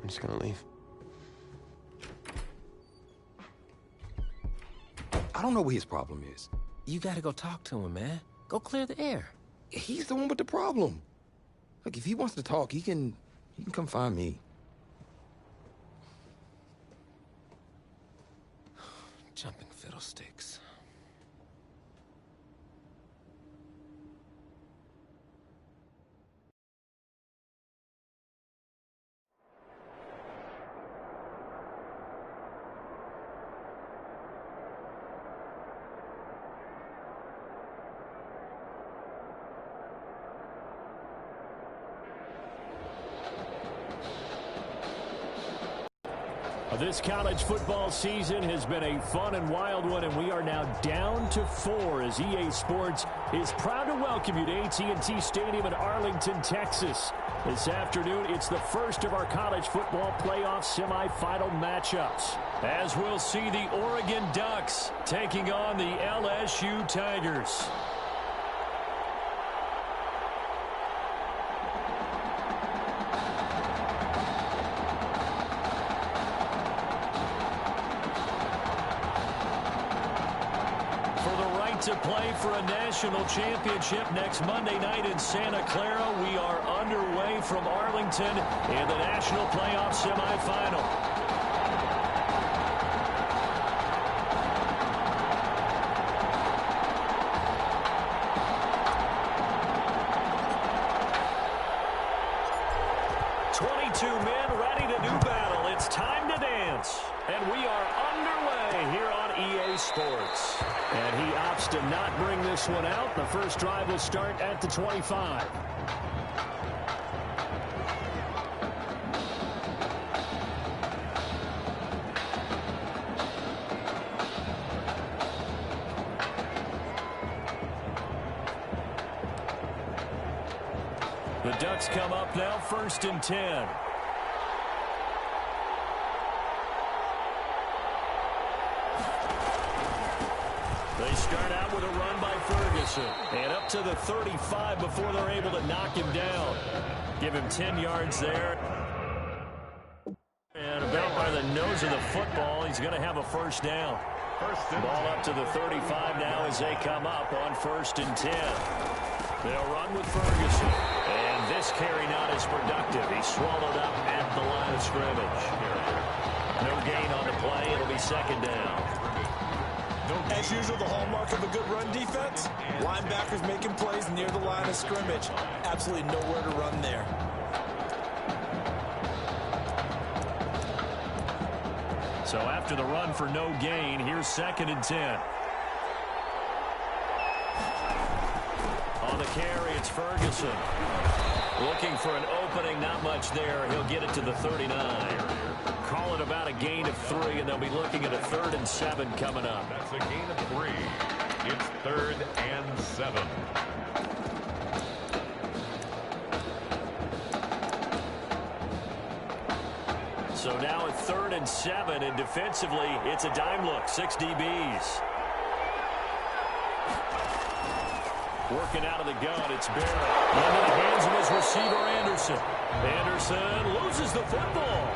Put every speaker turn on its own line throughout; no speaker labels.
I'm just gonna leave.
I don't know what his problem is.
You gotta go talk to him, man. Go clear the air.
He's the one with the problem. Like, if he wants to talk, he can come find me.
Jumping fiddlesticks.
This college football season has been a fun and wild one, and we are now down to 4 as EA Sports is proud to welcome you to AT&T Stadium in Arlington, Texas. This afternoon, it's the first of our college football playoff semifinal matchups, as we'll see the Oregon Ducks taking on the LSU Tigers. To play for a national championship next Monday night in Santa Clara. We are underway from Arlington in the national playoff semifinal. Men ready to do battle. It's time to dance. And we are underway here on EA Sports. And he opts to not bring this one out. The first drive will start at the 25. The Ducks come up now, 1st and 10. They start out with a run by Ferguson. And up to the 35 before they're able to knock him down. Give him 10 yards there. And about by the nose of the football, he's going to have a first down. Ball up to the 35 now as they come up on 1st and 10. They'll run with Ferguson. And this carry not as productive. He's swallowed up at the line of scrimmage. No gain on the play. It'll be 2nd down.
As usual, the hallmark of a good run defense, linebackers making plays near the line of scrimmage. Absolutely nowhere to run there.
So after the run for no gain, here's 2nd and 10. On the carry, it's Ferguson. Looking for an opening, not much there. He'll get it to the 39. Call it about a gain of 3, and they'll be looking at a 3rd and 7 coming up.
That's a gain of 3. It's 3rd and 7.
So now a 3rd and 7, and defensively, it's a dime look. 6 DBs. Working out of the gun, it's Barrett. Into the hands of his receiver, Anderson. Anderson loses the football.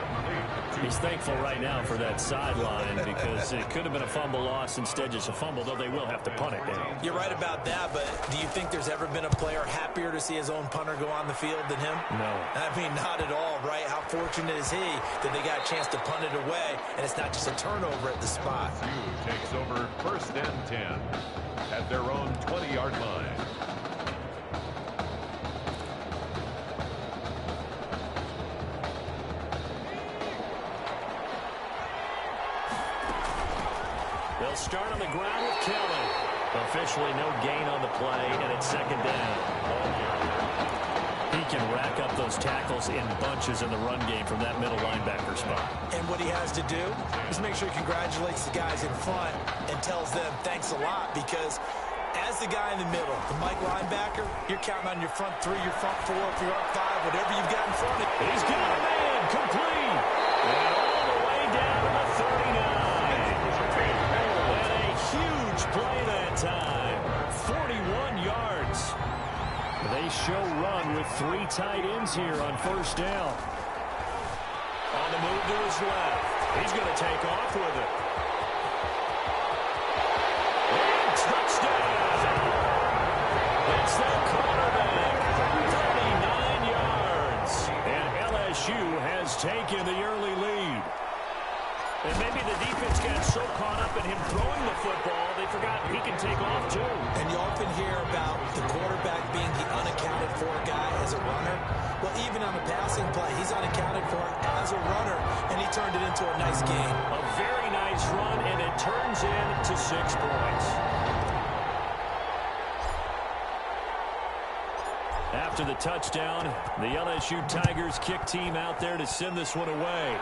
He's thankful right now for that sideline because it could have been a fumble loss, instead just a fumble, though they will have to punt it down.
You're right about that, but do you think there's ever been a player happier to see his own punter go on the field than him?
No.
I mean, not at all, right? How fortunate is he that they got a chance to punt it away, and it's not just a turnover at the spot.
LSU takes over 1st and 10 at their own 20-yard line.
They'll start on the ground with Kelly. Officially no gain on the play, and it's 2nd down. He can rack up those tackles in bunches in the run game from that middle linebacker spot.
And what he has to do is make sure he congratulates the guys in front and tells them thanks a lot, because as the guy in the middle, the Mike linebacker, you're counting on your front 3, your front 4, if you're up 5, whatever you've got in front of you.
He's got a man complete. And all the way down to the 39. And a huge play that time. 41 yards. They show run with 3 tight ends here on 1st down. On the move to his left. He's going to take off with it. And touchdown! It's their quarterback. 39 yards. And LSU has taken the early lead. And maybe the defense got so caught up in him throwing the football, they forgot he can take off too.
And you often hear about the quarterback being the unaccounted for guy as a runner. Well, even on a passing play, he's unaccounted for as a runner, and he turned it into a nice game.
A very nice run, and it turns into 6 points. After the touchdown, the LSU Tigers kick team out there to send this one away.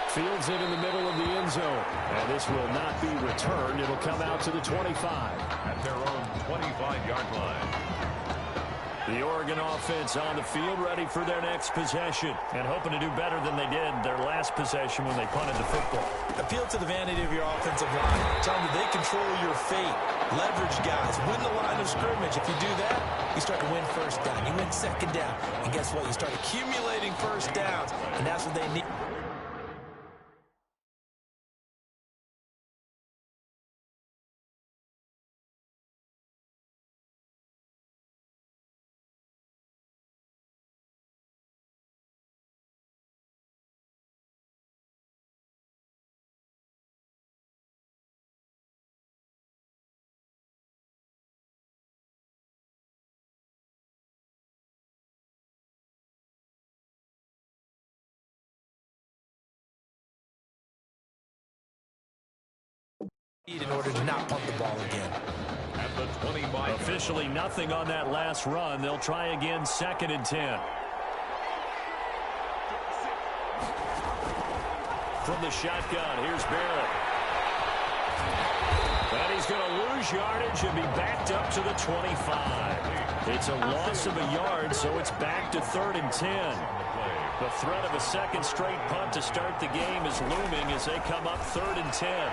Fields it in the middle of the end zone. And this will not be returned. It'll come out to the 25.
At their own 25-yard line.
The Oregon offense on the field ready for their next possession. And hoping to do better than they did their last possession when they punted the football.
Appeal to the vanity of your offensive line. Tell them they control your fate. Leverage guys. Win the line of scrimmage. If you do that, you start to win first down. You win second down. And guess what? You start accumulating first downs. And that's what they need. In order to not punt the ball again.
At the 25.
Officially nothing on that last run. They'll try again 2nd and 10. From the shotgun, here's Barrett. And he's going to lose yardage and be backed up to the 25. It's a loss of a yard, so it's back to 3rd and 10. The threat of a second straight punt to start the game is looming as they come up 3rd and 10.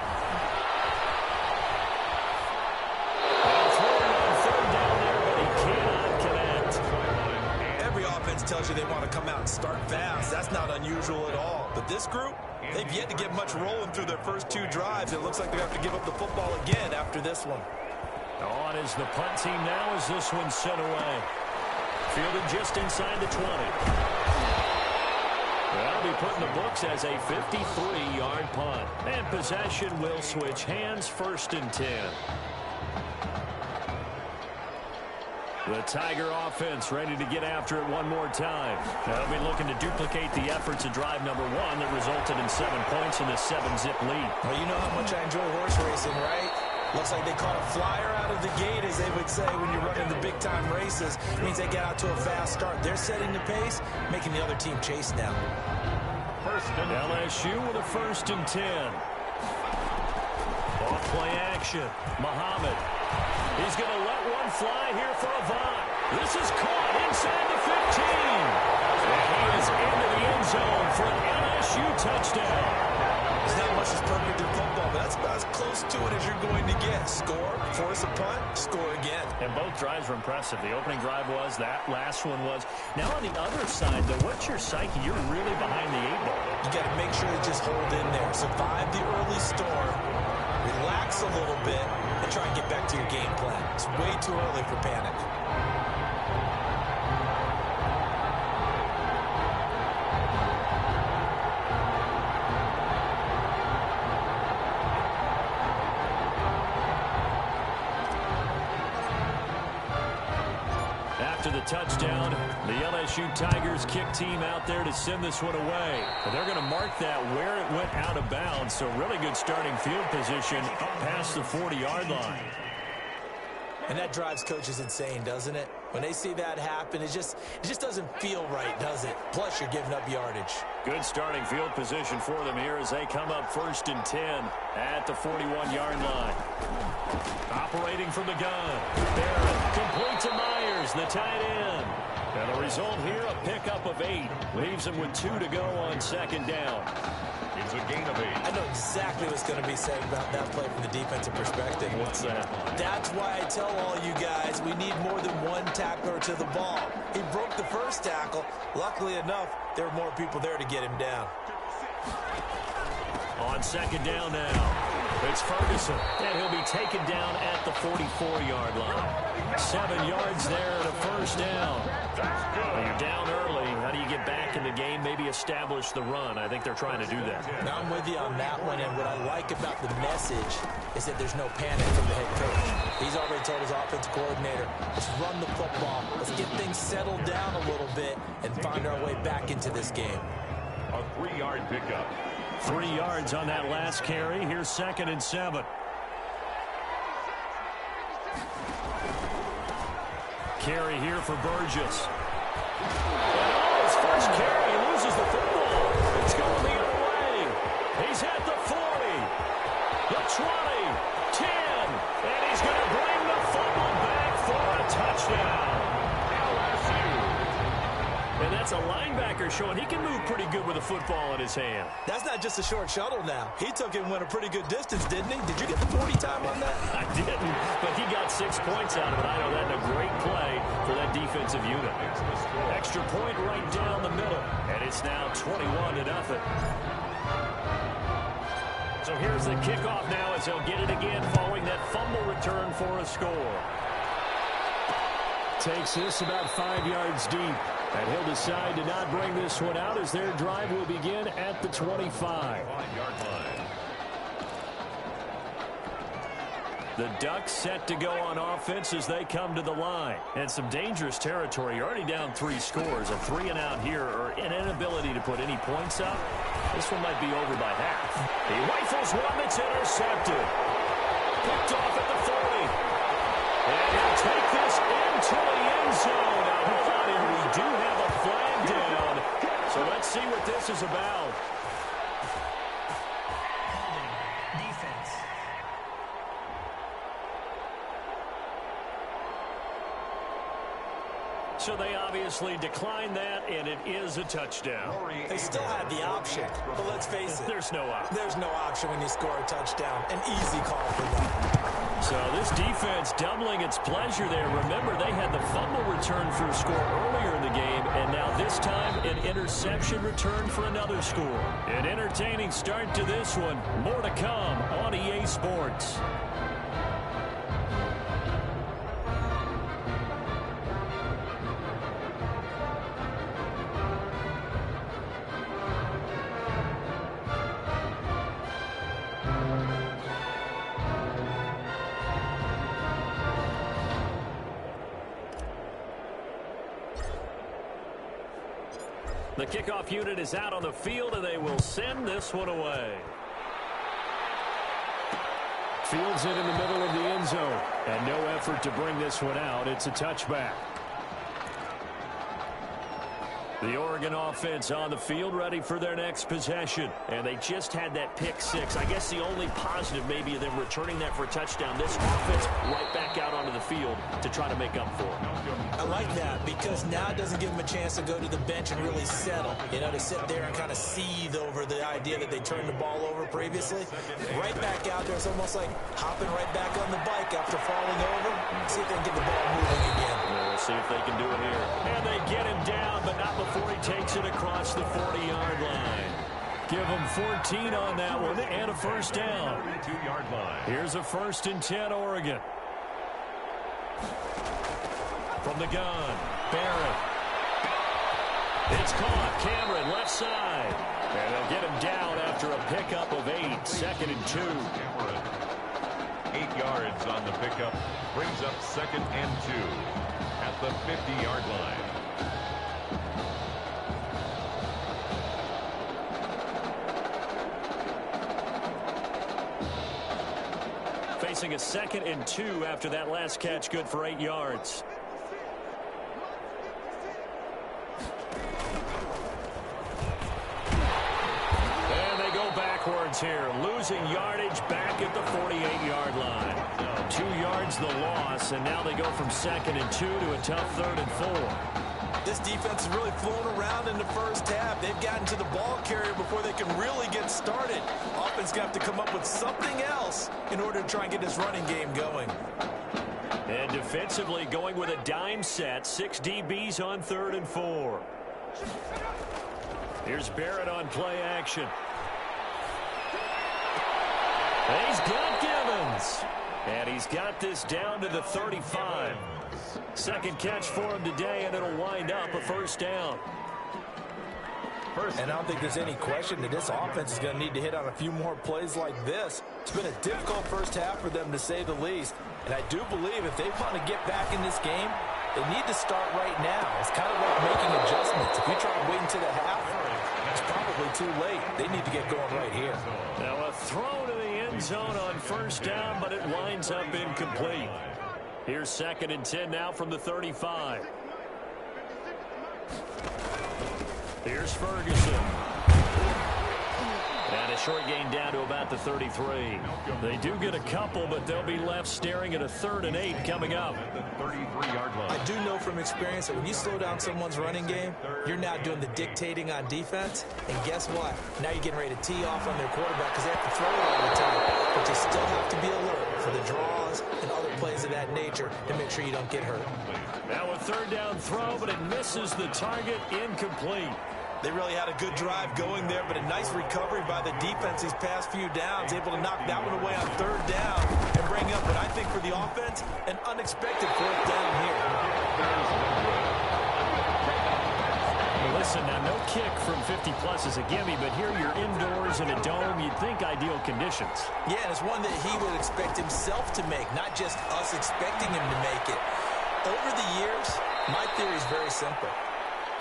Tells you they want to come out and start fast. That's not unusual at all. But this group, they've yet to get much rolling through their first 2 drives. It looks like they have to give up the football again after this one.
On is the punt team now as this one's sent away. Fielded just inside the 20. That'll be put in the books as a 53-yard punt. And possession will switch hands, 1st and 10. The Tiger offense ready to get after it one more time. They'll be looking to duplicate the efforts of drive number 1 that resulted in 7 points in the 7-zip lead.
Well, you know how much I enjoy horse racing, right? Looks like they caught a flyer out of the gate, as they would say when you're running the big-time races. It means they get out to a fast start. They're setting the pace, making the other team chase now.
LSU with a 1st and 10. Off play action. Muhammad. He's going to let one fly here for Avant. This is caught inside the 15. And he is into the end zone for an LSU touchdown.
There's not much that's perfect in football, but that's about as close to it as you're going to get. Score, force a punt, score again.
And both drives were impressive. The opening drive was, that last one was. Now on the other side, though, what's your psyche? You're really behind the 8 ball.
You got to make sure to just hold in there. Survive the early storm. Relax a little bit and try and get back to your game plan. It's way too early for panic.
After the touchdown, the LSU Tigers kick team out there to send this one away. And they're going to mark that where it went out of bounds. So really good starting field position up past the 40-yard line.
And that drives coaches insane, doesn't it? When they see that happen, it just doesn't feel right, does it? Plus, you're giving up yardage.
Good starting field position for them here as they come up 1st and 10 at the 41-yard line. Operating from the gun. Barrett complete to Myers, the tight end. And the result here, a pickup of 8. Leaves him with 2 to go on second down.
It's a gain of 8.
I know exactly what's going to be said about that play from the defensive perspective.
What's that?
That's why I tell all you guys we need more than one tackler to the ball. He broke the first tackle. Luckily enough, there were more people there to get him down.
On second down now. It's Ferguson, and he'll be taken down at the 44-yard line. 7 yards there and a first down. Well, you're down early. How do you get back in the game, maybe establish the run? I think they're trying to do that.
Now I'm with you on that one, and what I like about the message is that there's no panic from the head coach. He's already told his offensive coordinator, let's run the football. Let's get things settled down a little bit and find our way back into this game.
A 3-yard pickup.
3 yards on that last carry. Here's 2nd and 7. Carry here for Burgess. And his first carry, he loses the football. It's going the other way. He's at the 40, the 20, 10, and he's going to bring the football back for a touchdown. And that's a linebacker showing he can move pretty good with a football in his hand.
That's not just a short shuttle now. He took it and went a pretty good distance, didn't he? Did you get the 40 time on that?
I didn't, but he got 6 points out of it. I know that's a great play for that defensive unit. Extra point right down the middle, and it's now 21-0. So here's the kickoff now as he'll get it again following that fumble return for a score. Takes this about 5 yards deep. And he'll decide to not bring this one out as their drive will begin at the 25.
5-yard line.
The Ducks set to go on offense as they come to the line. And some dangerous territory. You're already down 3 scores. A 3-and-out here or an inability to put any points up. This one might be over by half. He rifles one that's intercepted. Picked off at the 40. And he'll take this into the end zone. Now, hold on here. We do have a flag down. So let's see what this is about.
Defense.
So they obviously declined that, and it is a touchdown.
They still had the option, but let's face it.
There's no option.
There's no option when you score a touchdown. An easy call for them.
So this defense doubling its pleasure there. Remember, they had the fumble return for a score earlier in the game, and now this time an interception return for another score. An entertaining start to this one. More to come on EA Sports. The kickoff unit is out on the field, and they will send this one away. Fields it in the middle of the end zone, and no effort to bring this one out. It's a touchback. The Oregon offense on the field ready for their next possession. And they just had that pick 6. I guess the only positive maybe of them returning that for a touchdown. This offense right back out onto the field to try to make up for it.
I like that because now it doesn't give them a chance to go to the bench and really settle. You know, to sit there and kind of seethe over the idea that they turned the ball over previously. Right back out there. It's almost like hopping right back on the bike after falling over. See if they can get the ball moving again.
We'll see if they can do it here. And they get him down, but not before he takes it across the 40-yard line. Give him 14 on that one and a first down.
32-yard line.
Here's a 1st and 10, Oregon. From the gun, Barrett. It's caught. Cameron, left side. And they'll get him down after a pickup of 8. 2nd and 2.
Cameron, 8 yards on the pickup. Brings up 2nd and 2 at the 50-yard line.
Facing a 2nd and 2 after that last catch, good for 8 yards. And they go backwards here, losing yardage back at the 48-yard line. 2 yards the loss, and now they go from 2nd and 2 to a tough 3rd and 4.
This defense is really flown around in the first half. They've gotten to the ball carrier before they can really get started. Offense going to have to come up with something else in order to try and get this running game going.
And defensively going with a dime set. 6 DBs on 3rd and 4. Here's Barrett on play action. He's got Givens. And he's got this down to the 35. Second catch for him today, and it'll wind up a first down.
And I don't think there's any question that this offense is going to need to hit on a few more plays like this. It's been a difficult first half for them, to say the least. And I do believe if they want to get back in this game, they need to start right now. It's kind of like making adjustments. If you try to wait until the half, it's probably too late. They need to get going right here.
Now a throw to the end zone on first down, but it winds up incomplete. Here's 2nd and 10 now from the 35. Here's Ferguson. And a short gain down to about the 33. They do get a couple, but they'll be left staring at a 3rd and 8 coming up.
I do know from experience that when you slow down someone's running game, you're now doing the dictating on defense. And guess what? Now you're getting ready to tee off on their quarterback because they have to throw it all the time. But you still have to be alert for the draws and other plays of that nature to make sure you don't get hurt.
Now a 3rd down throw, but it misses the target. Incomplete.
They really had a good drive going there, but a nice recovery by the defense these past few downs, able to knock that one away on 3rd down and bring up what I think for the offense, an unexpected 4th down here.
Listen, now no kick from 50-plus is a gimme, but here you're indoors in a dome. You'd think ideal conditions.
Yeah, and it's one that he would expect himself to make, not just us expecting him to make it. Over the years, my theory is very simple.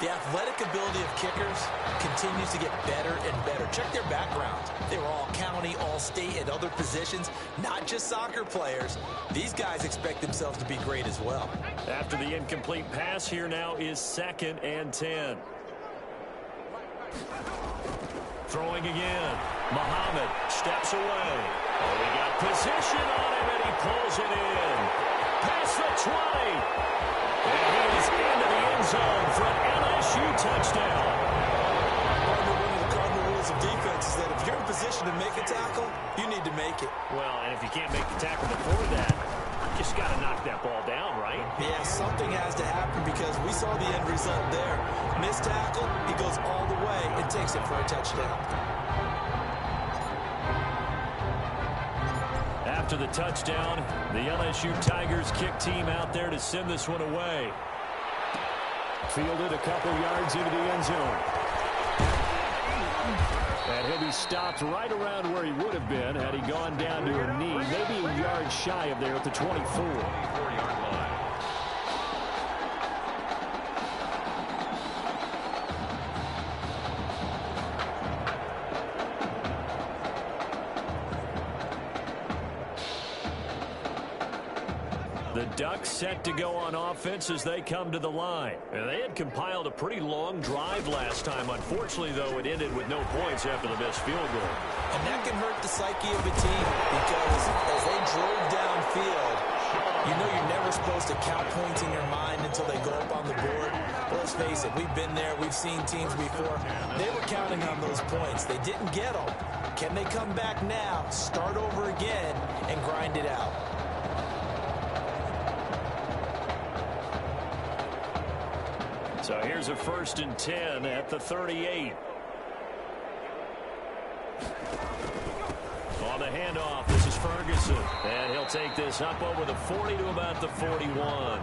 The athletic ability of kickers continues to get better and better. Check their backgrounds. They were all county, all state, at other positions, not just soccer players. These guys expect themselves to be great as well.
After the incomplete pass, here now is 2nd and 10. Throwing again. Muhammad steps away. Oh, we got position on him, and he pulls it in. Past the 20. And he is into the end zone for an LSU touchdown.
One of the cardinal rules of defense is that if you're in position to make a tackle, you need to make it.
Well, and if you can't make the tackle before that, you just got to knock that ball down, right?
Yeah, something has to happen because we saw the end result there. Missed tackle, he goes all the way and takes it for a touchdown.
After the touchdown, the LSU Tigers kick team out there to send this one away. Fielded a couple yards into the end zone. And he'll be stopped right around where he would have been had he gone down to a knee, maybe a yard shy of there at the 24.
24-yard line.
The Ducks set to go on offense as they come to the line. And they had compiled a pretty long drive last time. Unfortunately, though, it ended with no points after the missed field goal.
And that can hurt the psyche of a team because as they drove downfield, you know you're never supposed to count points in your mind until they go up on the board. But let's face it, we've been there. We've seen teams before. They were counting on those points. They didn't get them. Can they come back now, start over again, and grind it out?
So here's a 1st and 10 at the 38. On the handoff, this is Ferguson. And he'll take this up over the 40 to about the 41.
Ball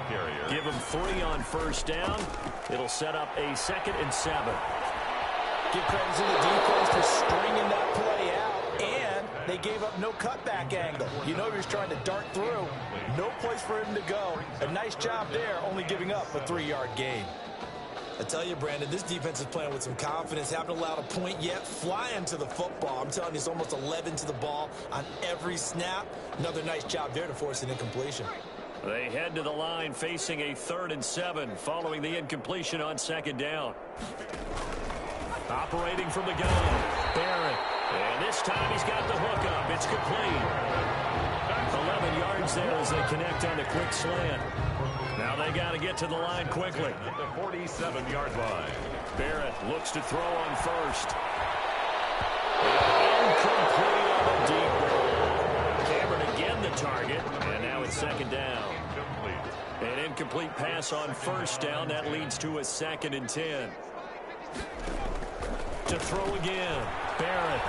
carrier.
Give him 3 on first down. It'll set up a 2nd and 7.
Give credit to the defense for stringing that play out, and they gave up no cutback angle. You know he was trying to dart through. No place for him to go. A nice job there, only giving up a 3-yard gain. I tell you, Brandon, this defense is playing with some confidence. Haven't allowed a point yet. Flying to the football. I'm telling you, it's almost 11 to the ball on every snap. Another nice job there to force an incompletion.
They head to the line facing a 3rd and 7 following the incompletion on 2nd down. Operating from the gun, Barrett. And this time he's got the hook up. It's complete. 11 yards yards there as they connect on the quick slant. Now they got to get to the line quickly.
At the 47-yard line.
Barrett looks to throw on first. Incomplete on the deep ball. Cameron again the target, and now it's second down. An incomplete pass on first down. That leads to a 2nd and 10. To throw again. Barrett.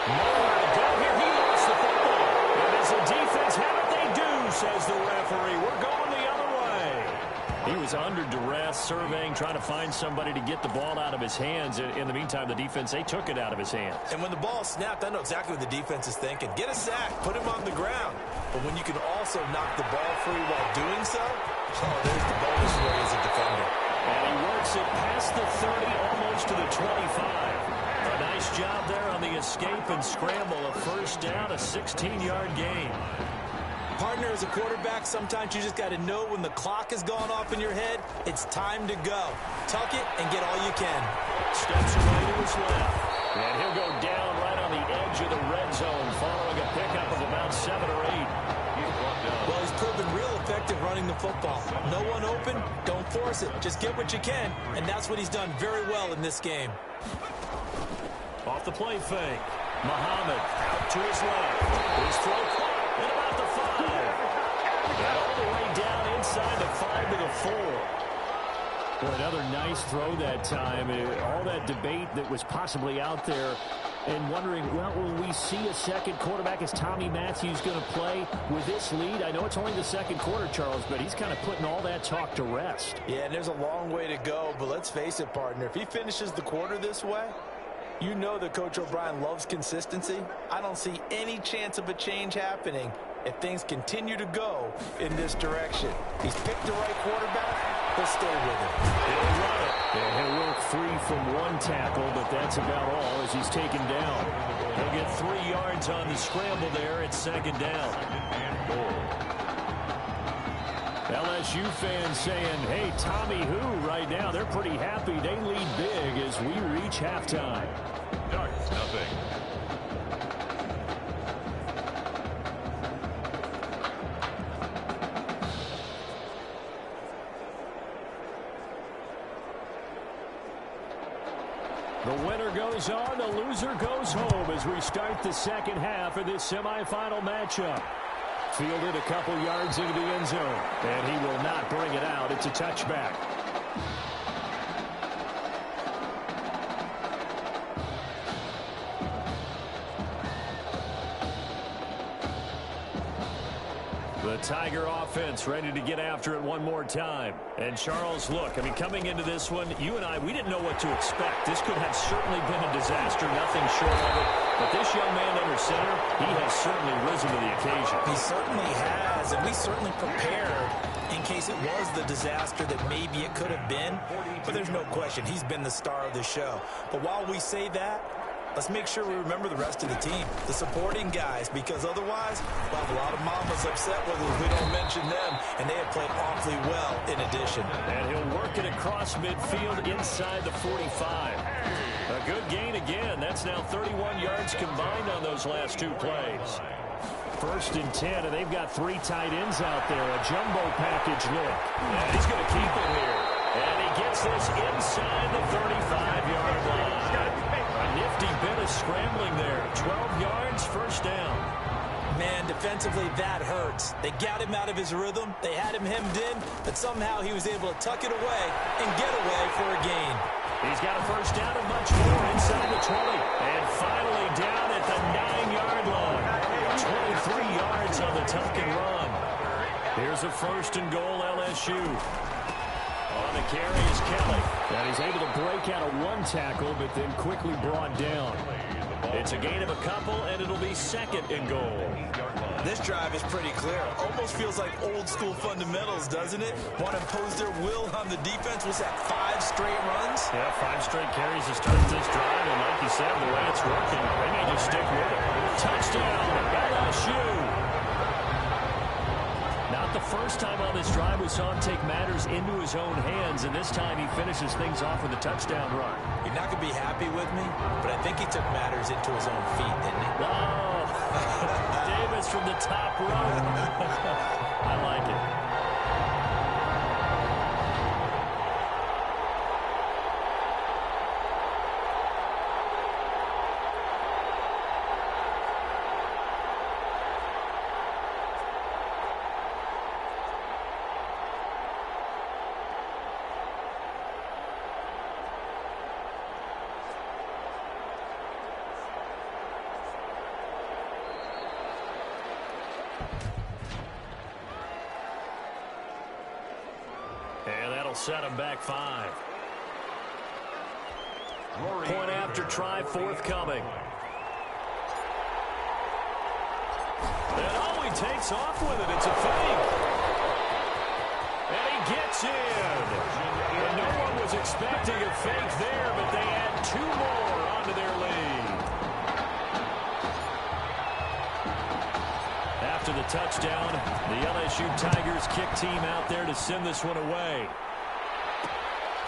Nowhere to go here. He lost the football. And as the defense have it, they do, says the referee. We're going the other way. He was under duress, surveying, trying to find somebody to get the ball out of his hands. In the meantime, the defense, they took it out of his hands.
And when the ball snapped, I know exactly what the defense is thinking. Get a sack, put him on the ground. But when you can also knock the ball free while doing so, oh, there's the bonus for you as a defender.
And he works it past the 30, almost to the 25. A nice job there on the escape and scramble. A first down, a 16-yard gain.
Partner, as a quarterback, sometimes you just got to know when the clock has gone off in your head, it's time to go. Tuck it and get all you can.
Steps away to his left. And he'll go down right on the edge of the red zone, following a pickup of about 7 or 8.
Well, he's proven real effective running the football. No one open, don't force it. Just get what you can, and that's what he's done very well in this game.
Off the play fake. Muhammad out to his left. His throw caught at about the 5. And all the way down inside the 5 to the 4. Boy, another nice throw that time. All that debate that was possibly out there and wondering, well, will we see a second quarterback? Is Tommy Matthews going to play with this lead? I know it's only the second quarter, Charles, but he's kind of putting all that talk to rest.
Yeah, and there's a long way to go, but let's face it, partner. If he finishes the quarter this way, you know that Coach O'Brien loves consistency. I don't see any chance of a change happening if things continue to go in this direction. He's picked the right quarterback. He'll stay with him.
He'll run it. And he'll work free from one tackle, but that's about all as he's taken down. He'll get 3 yards on the scramble there at second down. LSU fans saying, hey, Tommy who right now? They're pretty happy. They lead big as we reach halftime.
Ducks, nothing.
The winner goes on, the loser goes home as we start the second half of this semifinal matchup. Fielded a couple yards into the end zone, and he will not bring it out. It's a touchback. The Tiger offense ready to get after it one more time. And Charles, look, I mean, coming into this one, you and I, we didn't know what to expect. This could have certainly been a disaster, nothing short of it. But this young man under center, he has certainly risen to the occasion.
He certainly has, and we certainly prepared in case it was the disaster that maybe it could have been. But there's no question, he's been the star of the show. But while we say that, let's make sure we remember the rest of the team, the supporting guys, because otherwise we'll have a lot of mamas upset with us if we don't mention them, and they have played awfully well in addition.
And he'll work it across midfield inside the 45. A good gain again. That's now 31 yards combined on those last 2 plays. 1st and 10, and they've got 3 tight ends out there. A jumbo package look. And he's going to keep it here. And he gets this inside the 35-yard line. A nifty bit of scrambling there. 12 yards, first down.
Man, defensively, that hurts. They got him out of his rhythm. They had him hemmed in, but somehow he was able to tuck it away and get away for a gain.
He's got a first down and much more inside the 20. And finally down at the 9-yard line. 23 yards on the tuck and run. Here's a 1st and goal, LSU. On the carry is Kelly. And he's able to break out of 1 tackle, but then quickly brought down. It's a gain of a couple, and it'll be 2nd and goal.
This drive is pretty clear. Almost feels like old school fundamentals, doesn't it? Want to impose their will on the defense. Was that 5 straight runs?
Yeah, 5 straight carries to start this drive, and like you said, the way it's working, they may just stick with it. Touchdown, LSU. Not the first time on this drive we saw him take matters into his own hands, and this time he finishes things off with a touchdown run.
You're not going to be happy with me, but I think he took matters into his own feet, didn't he?
Oh, Davis from the top row. I like it. And that'll set him back 5. Point after try forthcoming. And oh, he takes off with it. It's a fake. And he gets in. And no one was expecting a fake there, but they add 2 more onto their lead. After the touchdown, the LSU Tigers kick team out there to send this one away.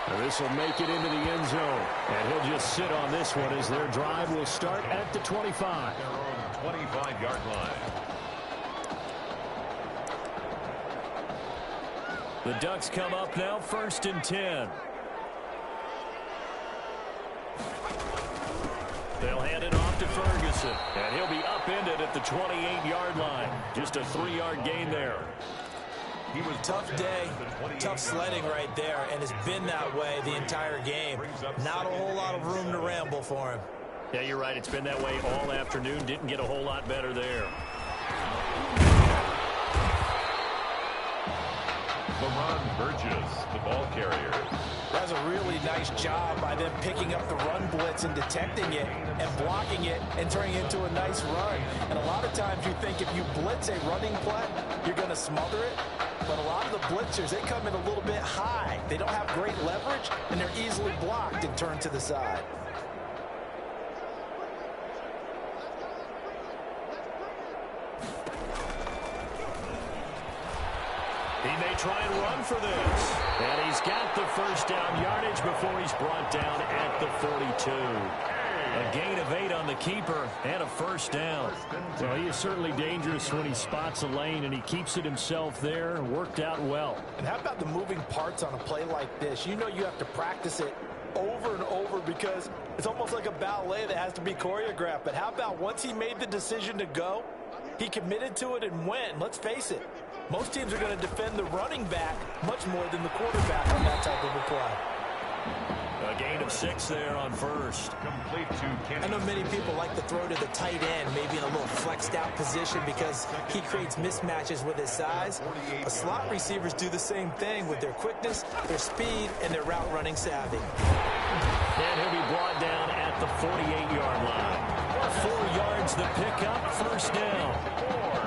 And this will make it into the end zone. And he'll just sit on this one as their drive will start at the 25.
Their own 25-yard line.
The Ducks come up now, 1st and 10. They'll hand it off to Ferguson. And he'll be upended at the 28-yard line. Just a 3-yard gain there.
He was tough day, tough sledding right there, and it's been that way the entire game. Not a whole lot of room to ramble for him.
Yeah, you're right. It's been that way all afternoon. Didn't get a whole lot better there.
LaRon Burgess, the ball carrier.
That's a really nice job by them picking up the run blitz and detecting it and blocking it and turning it into a nice run. And a lot of times you think if you blitz a running play, you're going to smother it. But a lot of the blitzers, they come in a little bit high. They don't have great leverage, and they're easily blocked and turned to the side.
He may try and run for this. And he's got the first down yardage before he's brought down at the 42. A gain of 8 on the keeper and a first down. Well, he is certainly dangerous when he spots a lane, and he keeps it himself there. Worked out well.
And how about the moving parts on a play like this? You know you have to practice it over and over because it's almost like a ballet that has to be choreographed. But how about once he made the decision to go, he committed to it and went. Let's face it, most teams are going to defend the running back much more than the quarterback on that type of a play.
A gain of 6 there on first.
Complete to Kenny.
I know many people like to throw to the tight end, maybe in a little flexed out position because he creates mismatches with his size. But slot receivers do the same thing with their quickness, their speed, and their route running savvy.
And he'll be brought down at the 48-yard line. 4 yards the pickup, first down.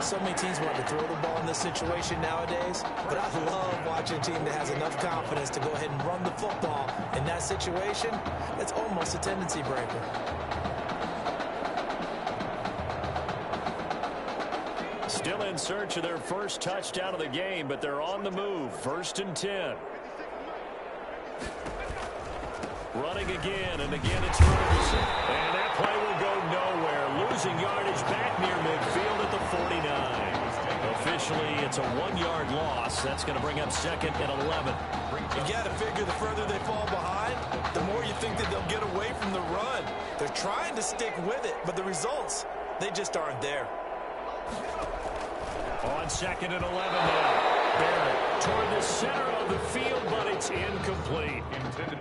So many teams want to throw the ball in this situation nowadays, but I love watching a team that has enough confidence to go ahead and run the football. In that situation, that's almost a tendency breaker.
Still in search of their first touchdown of the game, but they're on the move. 1st and 10. Running again, and again it's Ferguson. And that play will go nowhere. Losing yardage back near midfield at the 49. Officially, it's a 1-yard loss. That's going to bring up 2nd and 11.
You got to figure the further they fall behind, the more you think that they'll get away from the run. They're trying to stick with it, but the results, they just aren't there.
On 2nd and 11 now. Barrett toward the center of the field, but it's incomplete.
Intended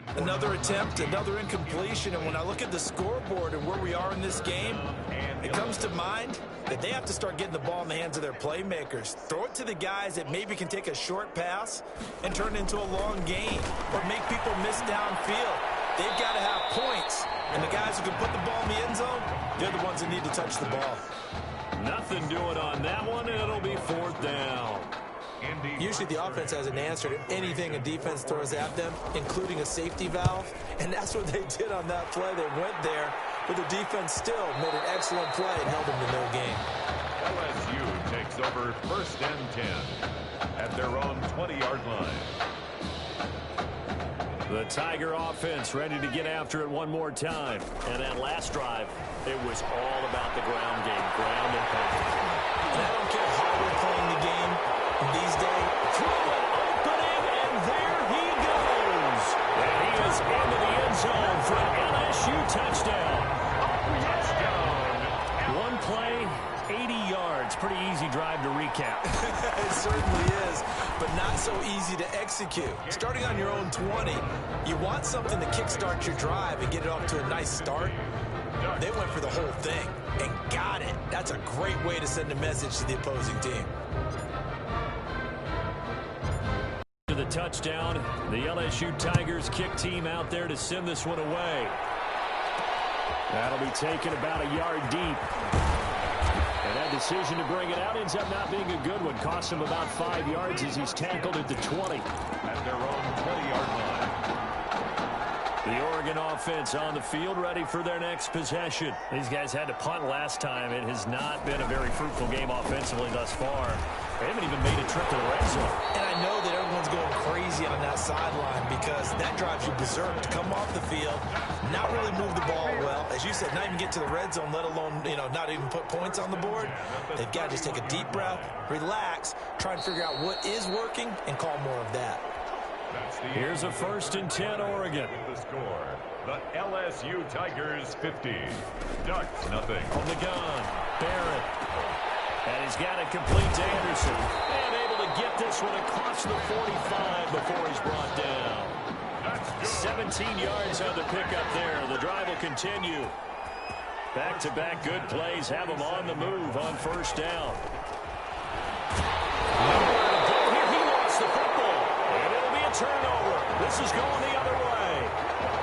Another attempt, another incompletion, and when I look at the scoreboard and where we are in this game, it comes to mind that they have to start getting the ball in the hands of their playmakers. Throw it to the guys that maybe can take a short pass and turn it into a long gain or make people miss downfield. They've got to have points, and the guys who can put the ball in the end zone, they're the ones that need to touch the ball.
Nothing doing on that one, and it'll be 4th down.
Usually the offense has an answer to anything a defense throws at them, including a safety valve, and that's what they did on that play. They went there, but the defense still made an excellent play and held them to no gain.
LSU takes over 1st and 10 at their own 20-yard line.
The Tiger offense ready to get after it one more time. And that last drive, it was all about the ground game, ground and pound.
And I don't care how we're playing the game these days.
Throw it opening, and there he goes. And he is into the end zone for an LSU touchdown. One play, 80 yards. Pretty easy drive to recap.
It certainly is, but not so easy to execute. Starting on your own 20, you want something to kickstart your drive and get it off to a nice start. They went for the whole thing and got it. That's a great way to send a message to the opposing team.
To the touchdown, the LSU Tigers kick team out there to send this one away. That'll be taken about a yard deep. And that decision to bring it out ends up not being a good one. Costs him about 5 yards as he's tackled at the 20.
At their own 20-yard line.
The Oregon offense on the field ready for their next possession. These guys had to punt last time. It has not been a very fruitful game offensively thus far. They haven't even made a trip to the red zone.
And I know that everyone's going crazy on that sideline because that drives you berserk to come off the field, not really move the ball well. As you said, not even get to the red zone, let alone, not even put points on the board. They've got to just take a deep breath, relax, try and figure out what is working, and call more of that.
Here's a 1st and 10 Oregon.
The score, the LSU Tigers 50, Ducks nothing.
On the gun, Barrett. And he's got it complete to Anderson. And able to get this one across the 45 before he's brought down. 17 yards on the pickup there. The drive will continue. Back-to-back good plays have him on the move on 1st down. Here he lost the football. And it'll be a turnover. This is going the other way.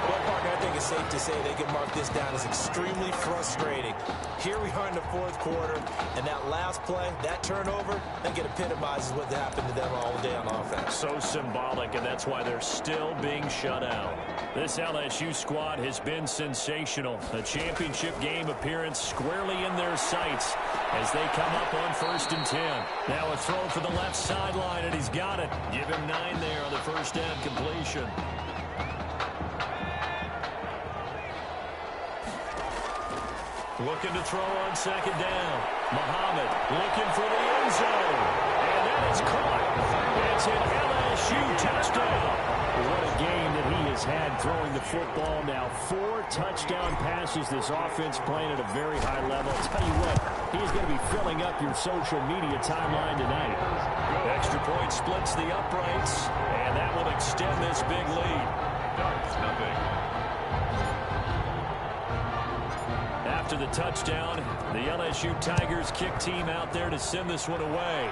Well, Parker, I think it's safe to say they can mark this down as extremely frustrating. Here we are in the 4th quarter, and that last play, that turnover, I think it epitomizes what happened to them all day on offense.
So symbolic, and that's why they're still being shut out. This LSU squad has been sensational. A championship game appearance squarely in their sights as they come up on 1st and 10. Now a throw for the left sideline, and he's got it. Give him 9 there on the 1st down completion. Looking to throw on 2nd down. Muhammad looking for the end zone. And that is caught. It's an LSU touchdown. What a game that he has had throwing the football now. 4 touchdown passes. This offense playing at a very high level. I'll tell you what, he's going to be filling up your social media timeline tonight. Extra point splits the uprights, and that will extend this big lead.
Ducks nothing.
After the touchdown, the LSU Tigers kick team out there to send this one away.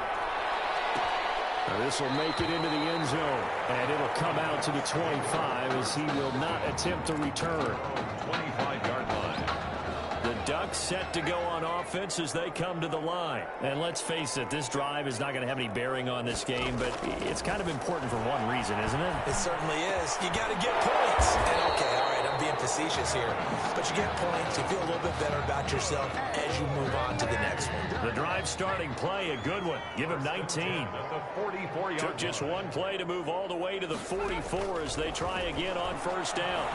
Now this will make it into the end zone, and it'll come out to the 25 as he will not attempt to return.
25-yard line.
The Ducks set to go on offense as they come to the line. And let's face it, this drive is not going to have any bearing on this game, but it's kind of important for one reason, isn't it?
It certainly is. You got to get points. And okay, all right, I'm being facetious here. But you get points, you feel a little bit better about yourself as you move on to the next one.
The drive starting play, a good one. Give him 19. Took just one play to move all the way to the 44 as they try again on 1st down.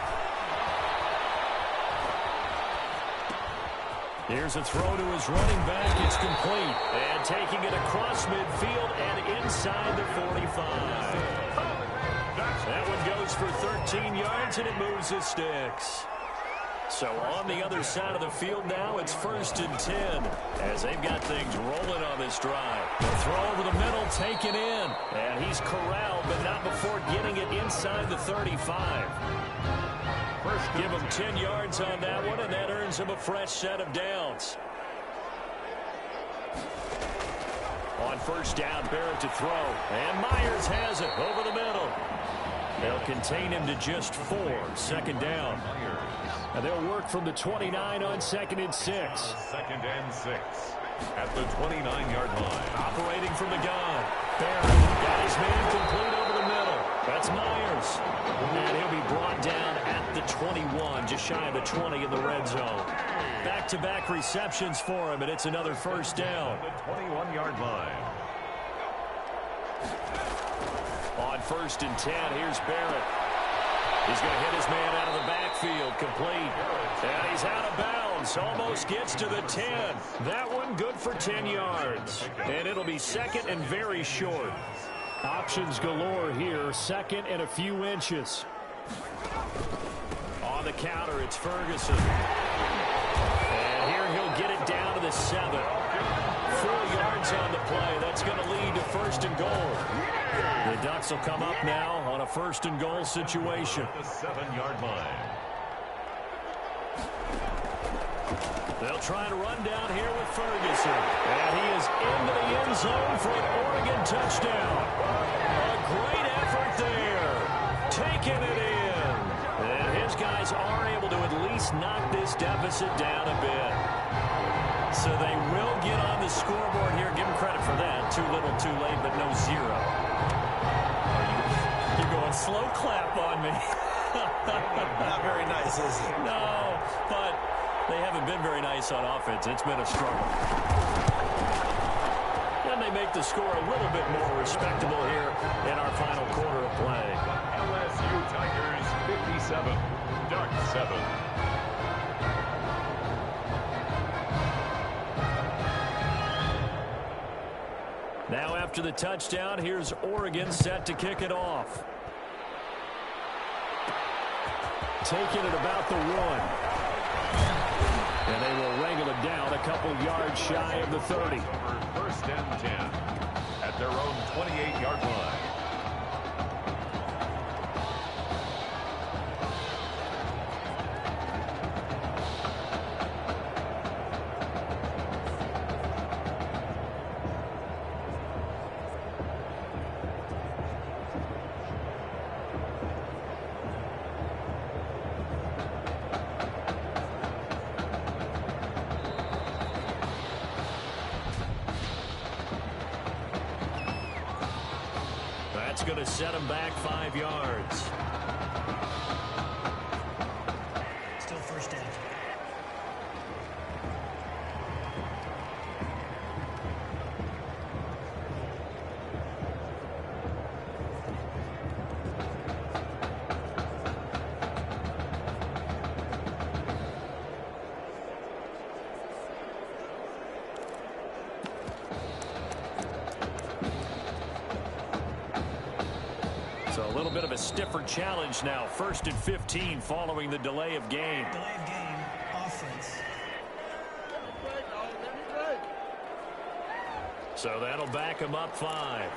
Here's a throw to his running back. It's complete. And taking it across midfield and inside the 45. That one goes for 13 yards, and it moves the sticks. So on the other side of the field now, it's 1st and 10 as they've got things rolling on this drive. The throw over the middle, taken in, and he's corralled, but not before getting it inside the 35. Give him 10 yards on that one, and that earns him a fresh set of downs. On 1st down, Barrett to throw, and Myers has it over the middle. They'll contain him to just 4, 2nd down. And they'll work from the 29 on 2nd and 6.
2nd and 6 at the 29-yard line.
Operating from the gun. Barrett got his man complete over the middle. That's Myers. And he'll be brought down at the 21, just shy of the 20 in the red zone. Back-to-back receptions for him, and it's another 1st down.
The 21-yard line.
On 1st and 10, here's Barrett. He's going to hit his man out of the backfield, complete. And he's out of bounds, almost gets to the 10. That one good for 10 yards. And it'll be 2nd and very short. Options galore here, 2nd and a few inches. On the counter, it's Ferguson. And here he'll get it down to the 7. 4 yards on the play. That's going to lead to 1st and goal. The Ducks will come up now on a 1st and goal situation.
The 7-yard line.
They'll try to run down here with Ferguson. And he is into the end zone for an Oregon touchdown. A great effort there. Taking it in. And his guys are able to at least knock this deficit down a bit. So they will get on the scoreboard here. Give them credit for that. Too little, too late, but no 0. You're going slow clap on me.
Not very nice, is it?
No, but they haven't been very nice on offense. It's been a struggle. And they make the score a little bit more respectable here in our final quarter of play.
LSU Tigers 57, Ducks 7.
Now after the touchdown, here's Oregon set to kick it off. Taking it about the 1. And they will wrangle it down a couple yards shy of the 30.
1st and 10 at their own 28-yard line.
That's going to set him back 5 yards.
Still 1st down.
So a little bit of a stiffer challenge now. 1st and 15 following the delay of game.
Delay of game, offense.
So that'll back him up 5.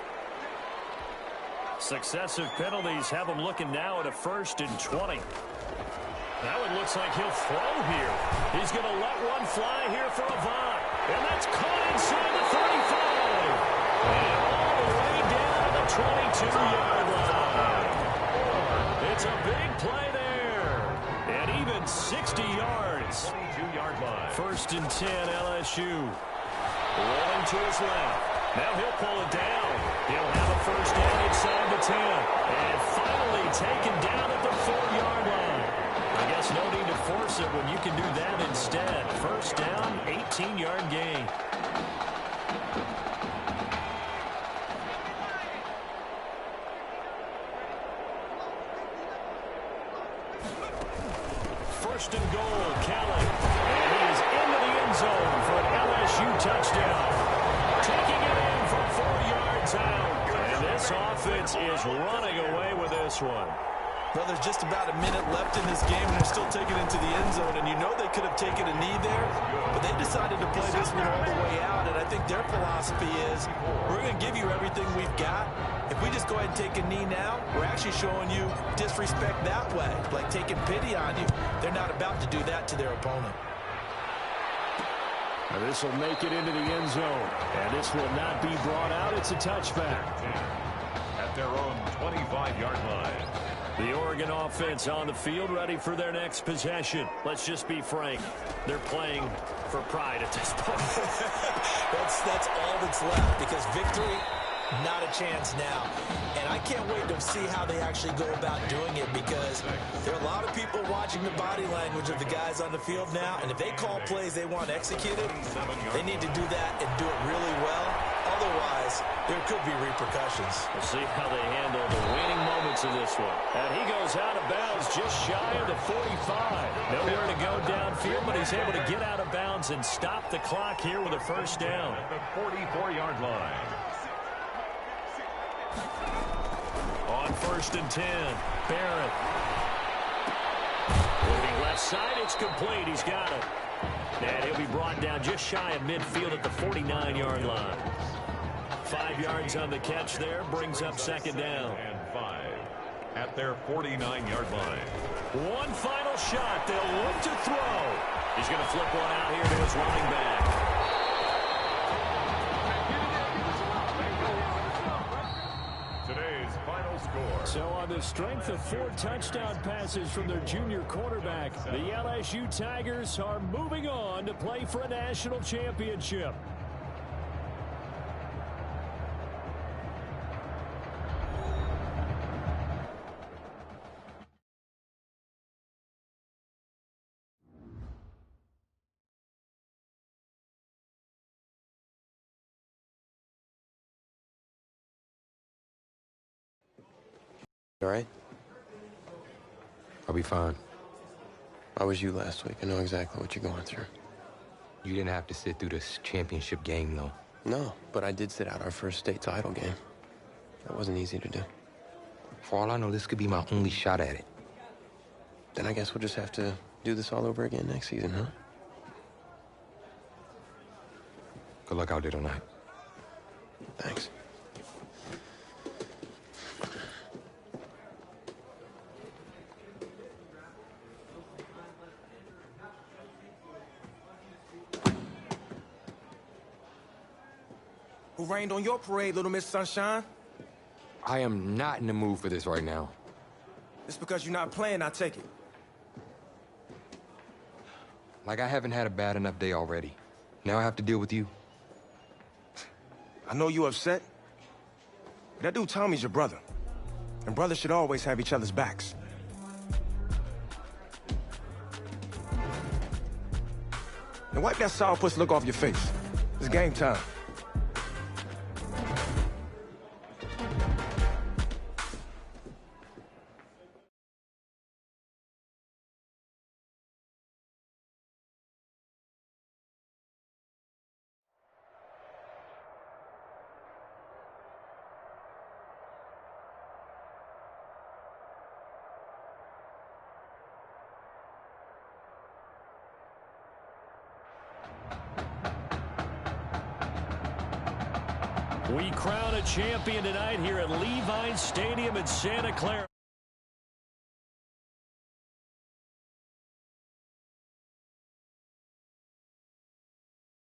Successive penalties have him looking now at a 1st and 20. That one looks like he'll throw here. He's going to let one fly here for Avant. And that's caught inside the 35. And all the way down to the 22-yard line. It's a big play there. And even 60 yards.
22-yard line.
1st and 10, LSU. Rolling to his left. Now he'll pull it down. He'll have a 1st down inside the 10. And finally taken down at the 4-yard line. I guess no need to force it when you can do that instead. 1st down, 18-yard gain. First and goal, Kelly. And he is into the end zone for an LSU touchdown. Taking it in from 4 yards out. And this offense is running away with this one.
Well, there's just about a minute left in this game, and they're still taking it to the end zone. And you know they could have taken a knee there, but they decided to play this one all the way out. And I think their philosophy is, we're going to give you everything we've got. If we just go ahead and take a knee now, we're actually showing you disrespect that way, like taking pity on you. They're not about to do that to their opponent.
And this will make it into the end zone. And this will not be brought out. It's a touchback.
At their own 25-yard line.
The Oregon offense on the field, ready for their next possession. Let's just be frank. They're playing for pride at this point.
That's all that's left, because victory, not a chance now. And I can't wait to see how they actually go about doing it, because there are a lot of people watching the body language of the guys on the field now, and if they call plays they want executed, they need to do that and do it really well. Otherwise, there could be repercussions.
We'll see how they handle the waning moments of this one. And he goes out of bounds just shy of the 45. Nowhere to go downfield, but he's able to get out of bounds and stop the clock here with a first down.
At the 44-yard line.
On 1st and 10, Barrett. Moving left side, it's complete. He's got it. And he'll be brought down just shy of midfield at the 49-yard line. 5 yards on the catch there, brings up second down.
And 5 at their 49-yard line.
One final shot. They'll look to throw. He's going to flip one out here to his running back.
Today's final score.
So on the strength of 4 touchdown passes from their junior quarterback, the LSU Tigers are moving on to play for a national championship.
All right? I'll be fine. I was you last week. I know exactly what you're going through.
You didn't have to sit through this championship game, though.
No, but I did sit out our first state title game. That wasn't easy to do.
For all I know, this could be my only shot at it.
Then I guess we'll just have to do this all over again next season, huh?
Good luck out there tonight.
Thanks.
Who rained on your parade, Little Miss Sunshine?
I am not in the mood for this right now.
It's because you're not playing, I take it.
Like I haven't had a bad enough day already. Now I have to deal with you.
I know you're upset. But that dude Tommy's your brother. And brothers should always have each other's backs. Now wipe that sourpuss look off your face. It's game time.
We crown a champion tonight here at Levi's Stadium in Santa Clara.